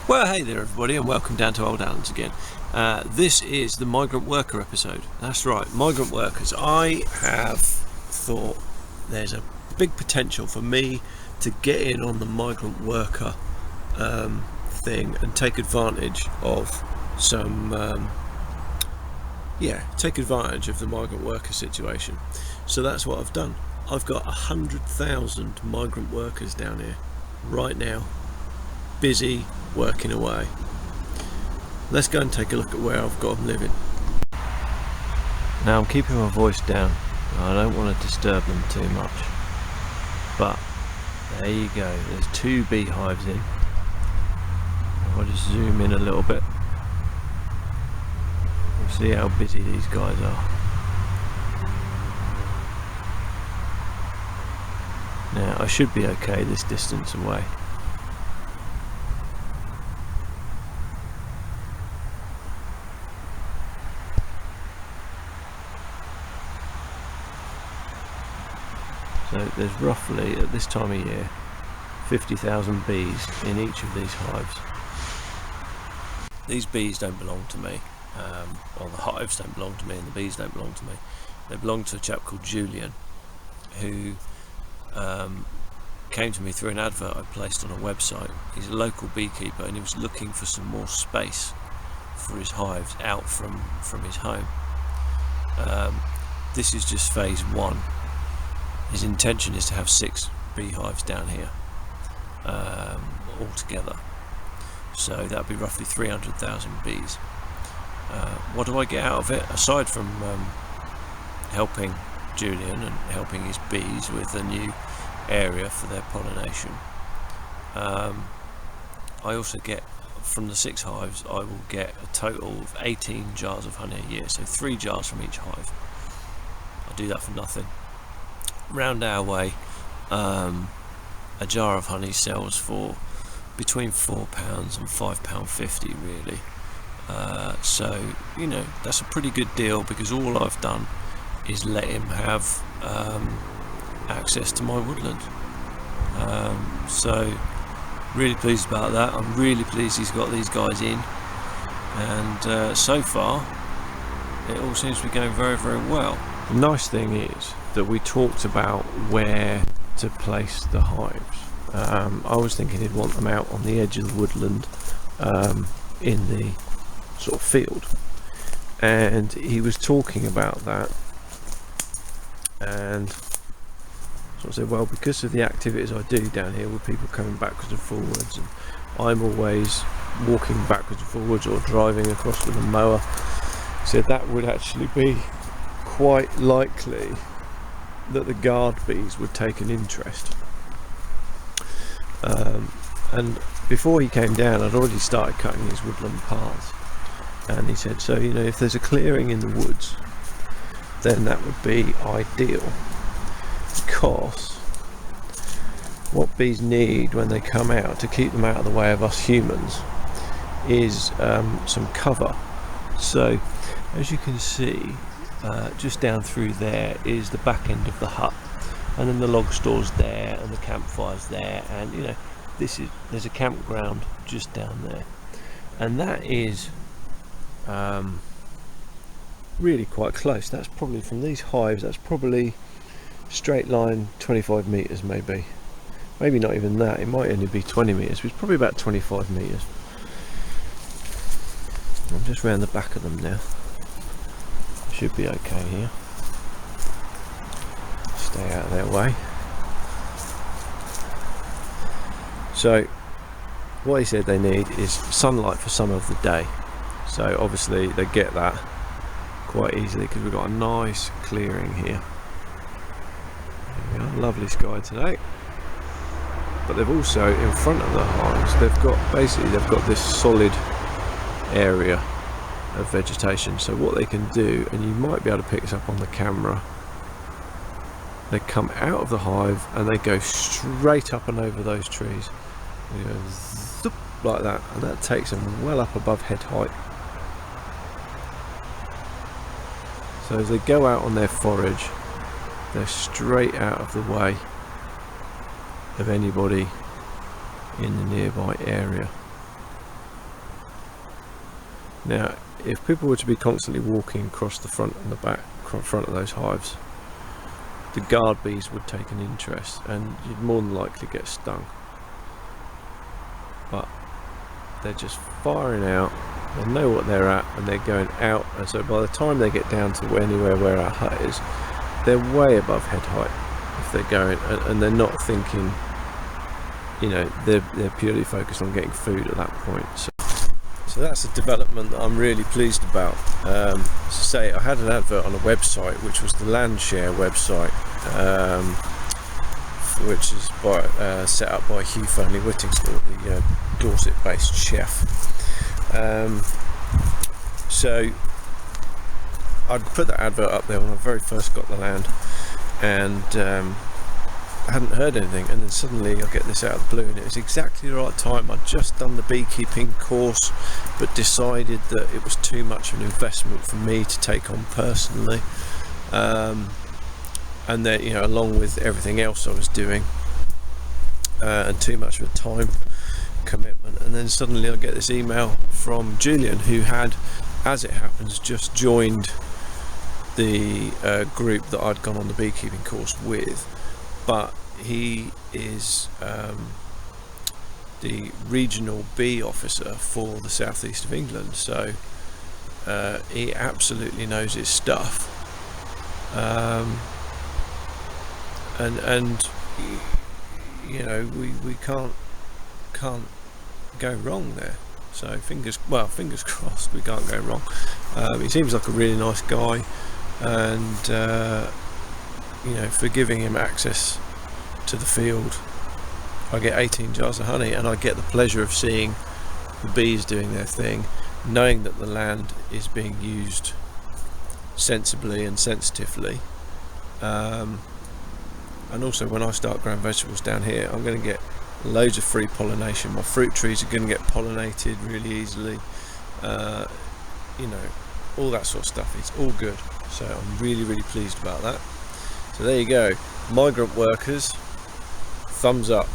Well, hey there everybody, and welcome down to Old Alan's again. This is the migrant worker episode. That's right, migrant workers. I have thought there's a big potential for me to get in on the migrant worker thing and take advantage of take advantage of the migrant worker situation. So that's what I've done. I've got 100,000 migrant workers down here right now, busy working away. Let's go and take a look at where I've got them living. Now I'm keeping my voice down. I don't want to disturb them too much. But there you go. There's 2 beehives in. I'll just zoom in a little bit. We'll see how busy these guys are. Now I should be okay this distance away. So there's roughly, at this time of year, 50,000 bees in each of these hives. These bees don't belong to me. Well, the hives don't belong to me and the bees don't belong to me. They belong to a chap called Julian, who came to me through an advert I placed on a website. He's a local beekeeper and he was looking for some more space for his hives out from his home. This is just phase 1. His intention is to have 6 beehives down here altogether. So that would be roughly 300,000 bees. What do I get out of it? Aside from helping Julian and helping his bees with a new area for their pollination, I also get, from the 6 hives, I will get a total of 18 jars of honey a year. So 3 jars from each hive. I do that for nothing. Round our way, a jar of honey sells for between £4 and £5.50 really. So you know, that's a pretty good deal, because all I've done is let him have access to my woodland. So really pleased about that. I'm really pleased he's got these guys in, and so far it all seems to be going very, very well. The nice thing is that we talked about where to place the hives. I was thinking he'd want them out on the edge of the woodland, in the sort of field, and he was talking about that, and so I said, well, because of the activities I do down here with people coming backwards and forwards, and I'm always walking backwards and forwards or driving across with a mower, said that would actually be quite likely that the guard bees would take an interest. And before he came down, I'd already started cutting his woodland paths, and he said, so you know, if there's a clearing in the woods, then that would be ideal, because what bees need when they come out, to keep them out of the way of us humans, is some cover. So as you can see, just down through there is the back end of the hut, and then the log store's there and the campfire's there, and you know, there's a campground just down there, and that is really quite close. That's probably, from these hives, that's probably straight line 25 meters, maybe not even that. It might only be 20 meters, but it's probably about 25 meters. I'm just round the back of them now. Should be okay here. Stay out of their way. So what he said they need is sunlight for some of the day. So obviously they get that quite easily because we've got a nice clearing here. There we are, lovely sky today. But they've also, in front of the hives, they've got this solid area of vegetation. So what they can do, and you might be able to pick this up on the camera, they come out of the hive and they go straight up and over those trees. They go zoop, like that, and that takes them well up above head height. So as they go out on their forage, they're straight out of the way of anybody in the nearby area. Now, if people were to be constantly walking across the front and the back front of those hives, the guard bees would take an interest, and you'd more than likely get stung. But they're just firing out, they know what they're at, and they're going out, and so by the time they get down to anywhere where our hut is, they're way above head height if they're going, and they're not thinking, you know, they're purely focused on getting food at that point. So that's a development that I'm really pleased about. Say, I had an advert on a website, which was the Landshare website, which is set up by Hugh Fernley Whittingstall, the Dorset-based chef. So I'd put that advert up there when I very first got the land, and I hadn't heard anything, and then suddenly I get this out of the blue, and it was exactly the right time. I'd just done the beekeeping course, but decided that it was too much of an investment for me to take on personally, and that, you know, along with everything else I was doing, and too much of a time commitment. And then suddenly I get this email from Julian, who had, as it happens, just joined the group that I'd gone on the beekeeping course with, but he is the regional bee officer for the southeast of England, so he absolutely knows his stuff, and you know, we can't go wrong there. So fingers crossed, we can't go wrong. He seems like a really nice guy, and you know, for giving him access to the field, I get 18 jars of honey, and I get the pleasure of seeing the bees doing their thing, knowing that the land is being used sensibly and sensitively, and also when I start growing vegetables down here, I'm going to get loads of free pollination. My fruit trees are going to get pollinated really easily, you know, all that sort of stuff. It's all good, so I'm really pleased about that. So there you go, migrant workers, thumbs up.